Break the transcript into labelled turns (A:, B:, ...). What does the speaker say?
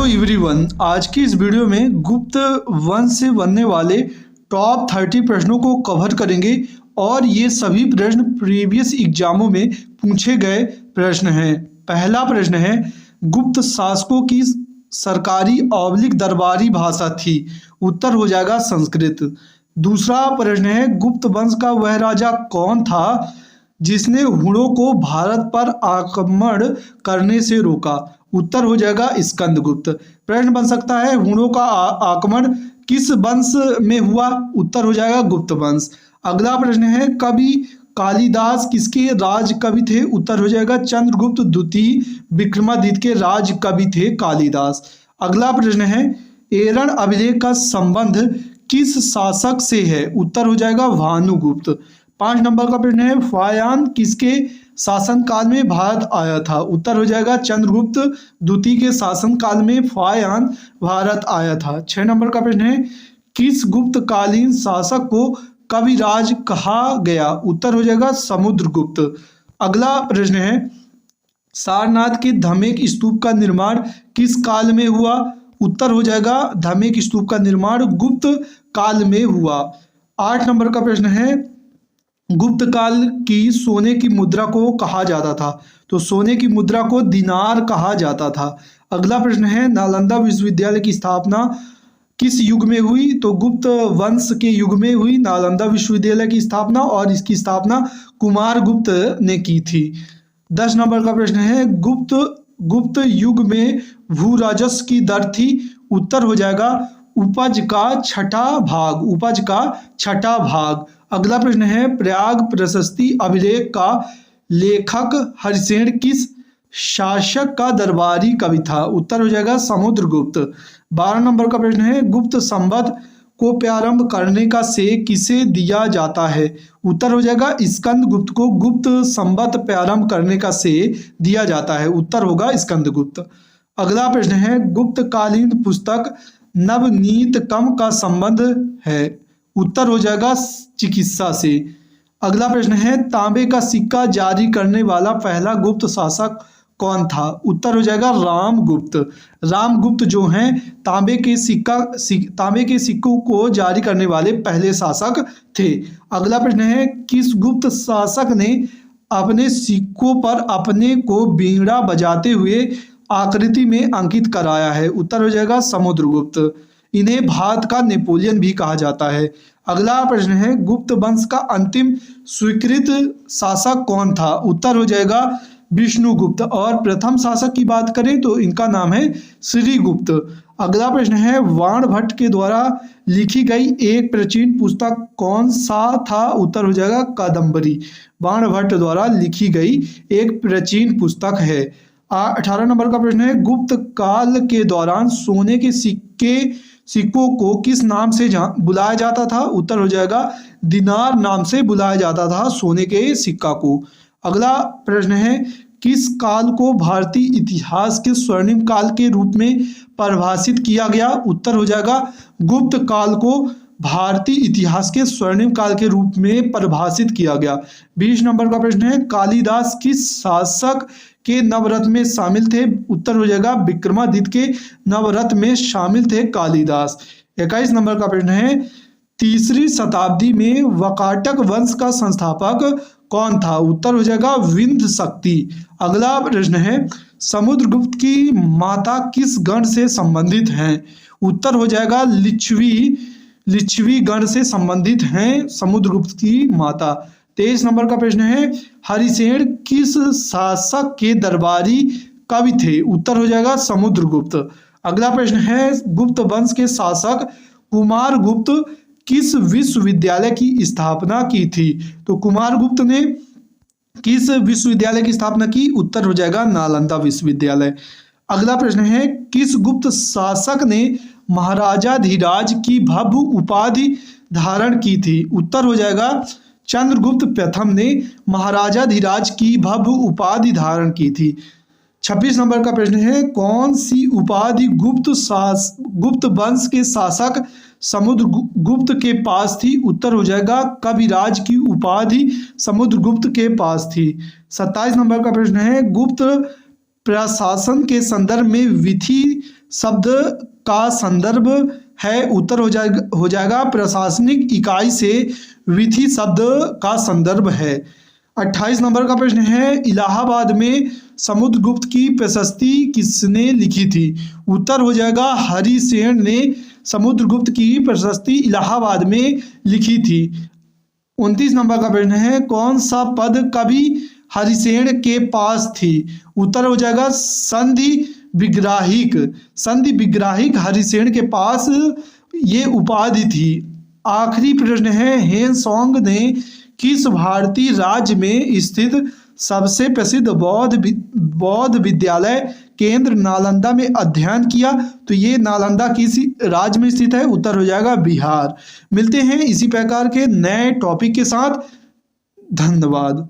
A: Hello everyone, आज की इस वीडियो में गुप्त वंश से बनने वाले टॉप 30 प्रश्नों को कवर करेंगे और ये सभी प्रश्न प्रीवियस एग्जामों में पूछे गए प्रश्न हैं। पहला प्रश्न है, गुप्त शासकों की सरकारी दरबारी भाषा थी? उत्तर हो जाएगा संस्कृत। दूसरा प्रश्न है, गुप्त वंश का वह राजा कौन था जिसने हुणों को भारत पर आक्रमण करने से रोका? उत्तर हो जाएगा स्कंदगुप्त। प्रश्न बन सकता है, हुणों का आक्रमण किस वंश में हुआ? उत्तर हो जाएगा गुप्त वंश। अगला प्रश्न है, कवि कालिदास किसके राज कवि थे? उत्तर हो जाएगा चंद्रगुप्त द्वितीय विक्रमादित्य के राज कवि थे कालिदास। अगला प्रश्न है, एरण अभिलेख का संबंध किस शासक से है? उत्तर हो जाएगा भानुगुप्त। 5 नंबर का प्रश्न है, फायान किसके शासनकाल में भारत आया था? उत्तर हो जाएगा चंद्रगुप्त द्वितीय के शासनकाल में फायान भारत आया था। 6 नंबर का प्रश्न है, किस गुप्तकालीन शासक को कविराज कहा गया? उत्तर हो जाएगा समुद्रगुप्त। अगला प्रश्न है, सारनाथ के धमेक स्तूप का निर्माण किस काल में हुआ? उत्तर हो जाएगा धमेक स्तूप का निर्माण गुप्त काल में हुआ। 8 नंबर का प्रश्न है, गुप्त काल की सोने की मुद्रा को कहा जाता था? तो सोने की मुद्रा को दिनार कहा जाता था। अगला प्रश्न है, नालंदा विश्वविद्यालय की स्थापना किस युग में हुई? तो गुप्त वंश के युग में हुई नालंदा विश्वविद्यालय की स्थापना, और इसकी स्थापना कुमारगुप्त ने की थी। 10 नंबर का प्रश्न है, गुप्त युग में भू राजस्व की दर थी? उत्तर हो जाएगा उपज का छठा भाग। अगला प्रश्न है, प्रयाग प्रशस्ति अभिलेख का लेखक हरिसेन किस शासक का दरबारी कवि था? उत्तर हो जाएगा समुद्रगुप्त। 12 नंबर का प्रश्न है, गुप्त संवत को प्रारंभ करने का श्रेय किसे दिया जाता है? उत्तर हो जाएगा स्कंदगुप्त को गुप्त संवत प्रारंभ करने का श्रेय दिया जाता है। उत्तर होगा स्कंदगुप्त। अगला प्रश्न है, गुप्तकालीन पुस्तक नवनीतकम का संबंध है? उत्तर हो जाएगा चिकित्सा से। अगला प्रश्न है, तांबे का सिक्का जारी करने वाला पहला गुप्त शासक कौन था? उत्तर हो जाएगा रामगुप्त। रामगुप्त जो हैं तांबे के सिक्कों को जारी करने वाले पहले शासक थे। अगला प्रश्न है, किस गुप्त शासक ने अपने सिक्कों पर अपने को बीड़ा बजाते हुए आकृति में अंकित कराया है? उत्तर हो जाएगा समुद्रगुप्त। इन्हें भारत का नेपोलियन भी कहा जाता है। अगला प्रश्न है, गुप्त वंश का अंतिम स्वीकृत शासक कौन था? उत्तर हो जाएगा विष्णुगुप्त। और प्रथम शासक की बात करें तो इनका नाम है श्रीगुप्त। अगला प्रश्न है, वाणभट्ट के द्वारा लिखी गई एक प्राचीन पुस्तक कौन सा था? उत्तर हो जाएगा कादम्बरी। वाणभट्ट द्वारा लिखी गई एक प्राचीन पुस्तक है। 18 नंबर का प्रश्न है, गुप्त काल के दौरान सोने के सिक्कों को किस नाम से बुलाया जाता था? उत्तर हो जाएगा दिनार नाम से बुलाया जाता था सोने के सिक्का को। अगला प्रश्न है, किस काल को भारतीय इतिहास के स्वर्णिम काल के रूप में परिभाषित किया गया? उत्तर हो जाएगा गुप्त काल को भारतीय इतिहास के स्वर्णिम काल के रूप में परिभाषित किया गया। 20 नंबर का प्रश्न है, कालिदास किस शासक के नवरत्न में शामिल थे? उत्तर हो जाएगा विक्रमादित्य के नवरत्न में शामिल थे कालिदास। 21 नंबर का प्रश्न है, 3री शताब्दी में वाकाटक वंश का संस्थापक कौन था? उत्तर हो जाएगा विंध्य शक्ति। अगला प्रश्न है, समुद्रगुप्त की माता किस गण से संबंधित हैं? उत्तर हो जाएगा लिच्छवी गण से संबंधित हैं समुद्रगुप्त की माता। 23 नंबर का प्रश्न है, हरिसेन किस शासक के दरबारी कवि थे? उत्तर हो जाएगा समुद्रगुप्त। अगला प्रश्न है, गुप्त वंश के शासक कुमारगुप्त किस विश्वविद्यालय की स्थापना की थी? तो कुमारगुप्त ने किस विश्वविद्यालय की स्थापना की? उत्तर हो जाएगा नालंदा विश्वविद्यालय। अगला प्रश्न है, किस गुप्त शासक ने महाराजाधिराज की भव्य उपाधि धारण की थी? उत्तर हो जाएगा चंद्रगुप्त प्रथम ने महाराजाधिराज की भव्य उपाधि धारण की थी। 26 नंबर का प्रश्न है, कौन सी उपाधि गुप्त वंश के शासक समुद्रगुप्त के पास थी? उत्तर हो जाएगा कविराज की उपाधि समुद्रगुप्त के पास थी। 27 नंबर का प्रश्न है, गुप्त प्रशासन के संदर्भ में विधि शब्द का संदर्भ है? उत्तर हो जाएगा प्रशासनिक इकाई से विधि शब्द का संदर्भ है। 28 नंबर का प्रश्न है, इलाहाबाद में समुद्रगुप्त की प्रशस्ति किसने लिखी थी? उत्तर हो जाएगा हरिसेन ने समुद्रगुप्त की प्रशस्ति इलाहाबाद में लिखी थी। 29 नंबर का प्रश्न है, कौन सा पद कवि हरिसेन के पास थी? उत्तर हो जाएगा संधि विग्राहिक। संधि विग्राहिक हरिसेन के पास ये उपाधि थी। आखिरी प्रश्न है, हेनसोंग ने किस भारतीय राज्य में स्थित सबसे प्रसिद्ध बौद्ध विद्यालय केंद्र नालंदा में अध्ययन किया? तो ये नालंदा किस राज्य में स्थित है? उत्तर हो जाएगा बिहार। मिलते हैं इसी प्रकार के नए टॉपिक के साथ। धन्यवाद।